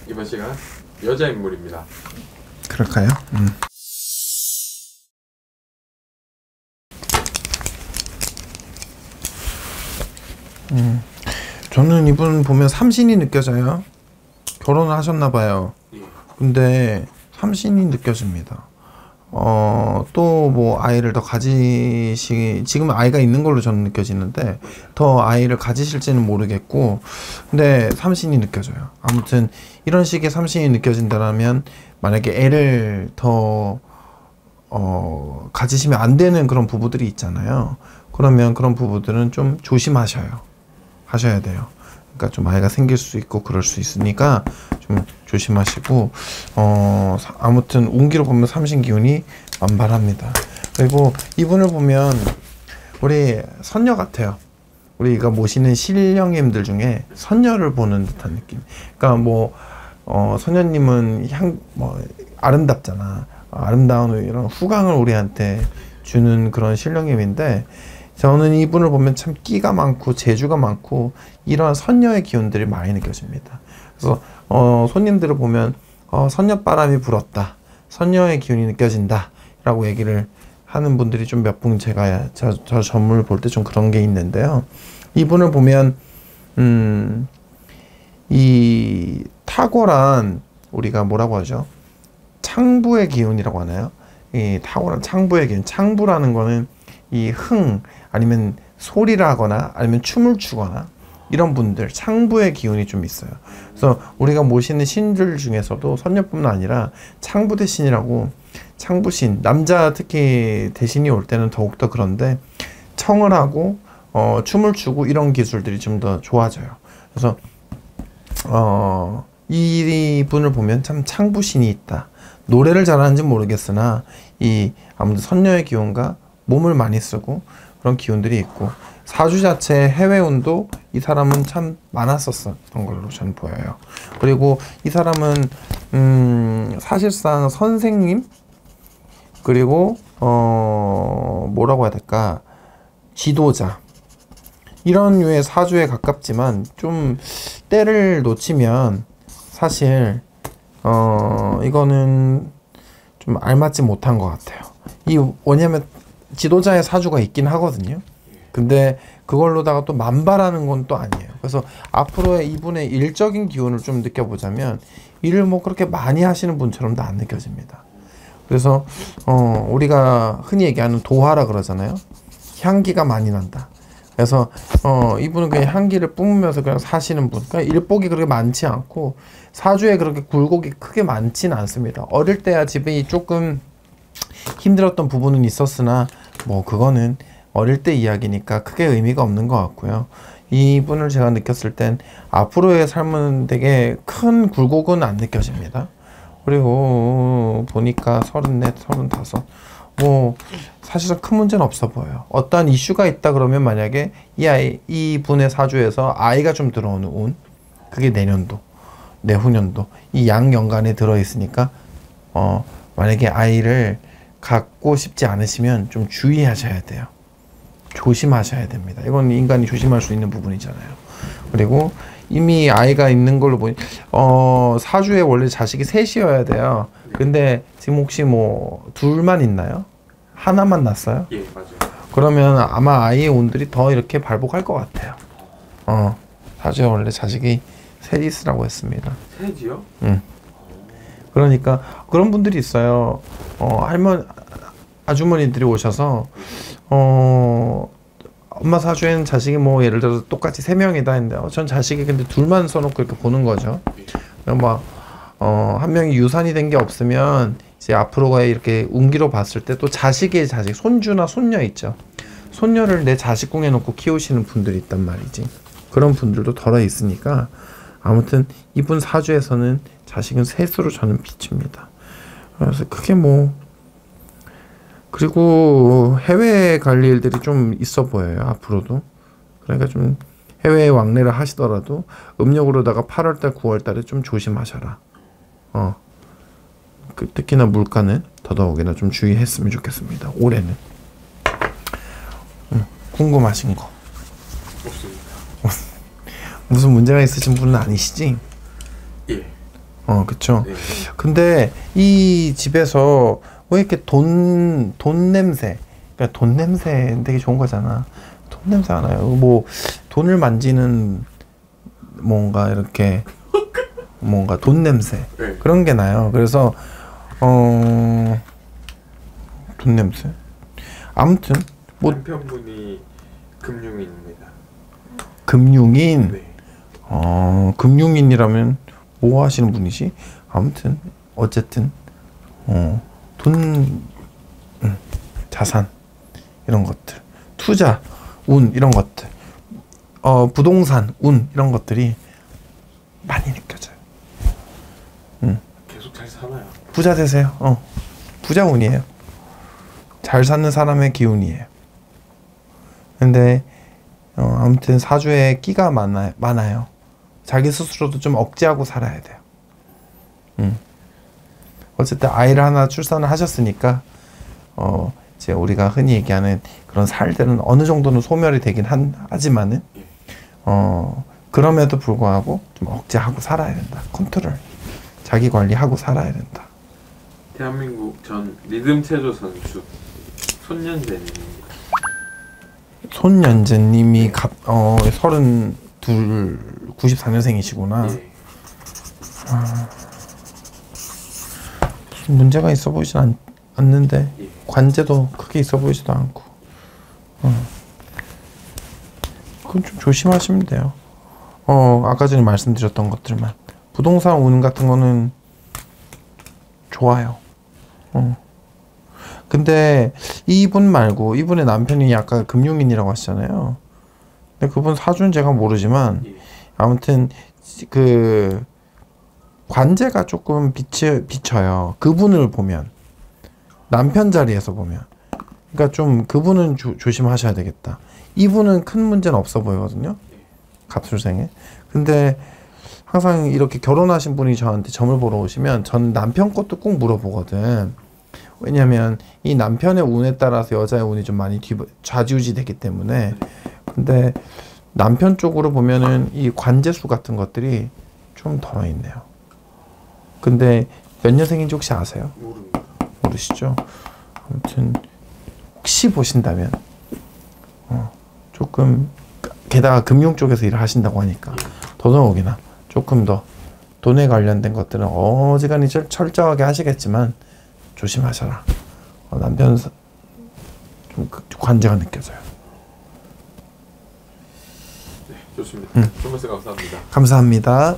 이번 시간 여자 인물입니다. 그럴까요? 저는 이분 보면 삼신이 느껴져요. 결혼을 하셨나봐요. 근데 삼신이 느껴집니다. 또 뭐 아이를 더 지금 아이가 있는 걸로 저는 느껴지는데 더 아이를 가지실지는 모르겠고, 근데 삼신이 느껴져요. 아무튼 이런 식의 삼신이 느껴진다면 만약에 애를 더 가지시면 안 되는 그런 부부들이 있잖아요. 그러면 그런 부부들은 좀 하셔야 돼요. 그러니까 좀 아이가 생길 수 있고 그럴 수 있으니까 좀 조심하시고, 아무튼 운기로 보면 삼신 기운이 만발합니다. 그리고 이분을 보면 우리 선녀 같아요. 우리가 모시는 신령님들 중에 선녀를 보는 듯한 느낌. 그러니까 뭐 선녀님은 아름답잖아. 아름다운 이런 후광을 우리한테 주는 그런 신령님인데, 저는 이분을 보면 참 끼가 많고 재주가 많고 이런 선녀의 기운들이 많이 느껴집니다. 그래서 손님들을 보면 선녀바람이 불었다, 선녀의 기운이 느껴진다 라고 얘기를 하는 분들이 좀 몇 분 제가 저 전문을 볼 때 좀 그런 게 있는데요. 이분을 보면 이 탁월한, 우리가 뭐라고 하죠? 창부의 기운이라고 하나요? 이 탁월한 창부의 기운. 창부라는 거는 이 흥, 아니면 소리를 하거나 아니면 춤을 추거나 이런 분들, 창부의 기운이 좀 있어요. 그래서 우리가 모시는 신들 중에서도 선녀뿐만 아니라 창부 대신이라고, 창부신, 남자 특히 대신이 올 때는 더욱더 그런데 청을 하고 춤을 추고 이런 기술들이 좀 더 좋아져요. 그래서 이 분을 보면 참 창부신이 있다. 노래를 잘하는지 모르겠으나 이 아무튼 선녀의 기운과 몸을 많이 쓰고 그런 기운들이 있고, 사주 자체 해외운도 이 사람은 참 많았었던 걸로 저는 보여요. 그리고 이 사람은 사실상 선생님, 그리고 뭐라고 해야 될까, 지도자, 이런 류의 사주에 가깝지만 좀 때를 놓치면 사실 이거는 좀 알맞지 못한 것 같아요. 왜냐면 지도자의 사주가 있긴 하거든요. 근데 그걸로다가 또 만발하는 건 또 아니에요. 그래서 앞으로의 이분의 일적인 기운을 좀 느껴보자면 일을 뭐 그렇게 많이 하시는 분처럼도 안 느껴집니다. 그래서 우리가 흔히 얘기하는 도화라 그러잖아요. 향기가 많이 난다. 그래서 이분은 그냥 향기를 뿜으면서 그냥 사시는 분. 그러니까 일복이 그렇게 많지 않고 사주에 그렇게 굴곡이 크게 많지는 않습니다. 어릴 때야 집이 조금 힘들었던 부분은 있었으나 뭐 그거는 어릴 때 이야기니까 크게 의미가 없는 것 같고요. 이분을 제가 느꼈을 땐 앞으로의 삶은 되게 큰 굴곡은 안 느껴집니다. 그리고 보니까 34, 35, 뭐 사실상 큰 문제는 없어 보여요. 어떠한 이슈가 있다 그러면 만약에 이 분의 사주에서 아이가 좀 들어오는 운, 그게 내년도, 내후년도 이 양연간에 들어있으니까 만약에 아이를 갖고 싶지 않으시면 좀 주의하셔야 돼요. 조심하셔야 됩니다. 이건 인간이 조심할 수 있는 부분이잖아요. 그리고 이미 아이가 있는 걸로 보니 사주에 원래 자식이 셋이어야 돼요. 근데 지금 혹시 뭐 둘만 있나요? 하나만 났어요? 예, 맞아요. 그러면 아마 아이의 운들이 더 이렇게 발복할 것 같아요. 사주에 원래 자식이 셋 있으라고 했습니다. 셋이요? 응. 그러니까 그런 분들이 있어요. 아주머니들이 오셔서 엄마 사주에는 자식이 뭐 예를 들어서 똑같이 3명이다 했는데 전 자식이 근데 둘만 써놓고 이렇게 보는 거죠. 막 한 명이 유산이 된 게 없으면 이제 앞으로가 이렇게 운기로 봤을 때 또 자식의 자식, 손주나 손녀 있죠. 손녀를 내 자식궁에 놓고 키우시는 분들이 있단 말이지. 그런 분들도 덜어 있으니까 아무튼 이분 사주에서는 자식은 셋으로 저는 비춥니다. 그래서 그게 뭐, 그리고 해외에 갈 일들이 좀 있어 보여요, 앞으로도. 그러니까 좀 해외에 왕래를 하시더라도 음력으로다가 8월달, 9월달에 좀 조심하셔라. 특히나 물가는 더더욱이나 좀 주의했으면 좋겠습니다, 올해는. 궁금하신 거? 없습니다. 무슨 문제가 있으신 분은 아니시지? 예. 그쵸. 네. 근데 이 집에서 왜 이렇게 돈 냄새, 그러니까 돈 냄새 되게 좋은 거잖아. 돈 냄새 안 나요. 뭐 돈을 만지는 뭔가 이렇게 뭔가 돈 냄새 네. 그런 게 나요. 그래서 돈 냄새. 아무튼 뭐 남편분이 금융인입니다. 금융인. 네. 금융인이라면 뭐 하시는 분이지? 아무튼 어쨌든 돈, 자산 이런 것들, 투자, 운 이런 것들, 부동산, 운 이런 것들이 많이 느껴져요. 계속 잘 사나요? 부자 되세요. 부자 운이에요. 잘 사는 사람의 기운이에요. 근데 아무튼 사주에 끼가 많아요. 자기 스스로도 좀 억제하고 살아야 돼요. 어쨌든 아이를 하나 출산을 하셨으니까 이제 우리가 흔히 얘기하는 그런 살들은 어느 정도는 소멸이 되긴 하지만은 그럼에도 불구하고 좀 억제하고 살아야 된다. 컨트롤, 자기 관리하고 살아야 된다. 대한민국 전 리듬 체조 선수 손연재님입니다. 손연재님이 32, 94년생이시구나. 예. 문제가 있어 보이진 않는데 예. 관제도 크게 있어 보이지도 않고 그건 좀 조심하시면 돼요. 아까 전에 말씀드렸던 것들만 부동산 운 같은 거는 좋아요. 근데 이분 말고 이분의 남편이 아까 금융인이라고 하시잖아요. 근데 그분 사주는 제가 모르지만 예. 아무튼 그 관제가 조금 비쳐요. 그분을 보면 남편 자리에서 보면 그러니까 좀 그분은 조심하셔야 되겠다. 이분은 큰 문제는 없어 보이거든요. 갑술생에. 근데 항상 이렇게 결혼하신 분이 저한테 점을 보러 오시면 전 남편 것도 꼭 물어보거든. 왜냐면 이 남편의 운에 따라서 여자의 운이 좀 많이 좌지우지 되기 때문에. 근데 남편 쪽으로 보면은 이 관제수 같은 것들이 좀 덜어 있네요. 근데 몇 년생인지 혹시 아세요? 모릅니다. 모르시죠? 아무튼 혹시 보신다면 조금 게다가 금융 쪽에서 일을 하신다고 하니까 더더욱이나 조금 더 돈에 관련된 것들은 어지간히 철저하게 하시겠지만 조심하셔라. 남편 좀 관제가 느껴져요. 네, 좋습니다. 좋은 말씀 감사합니다. 감사합니다.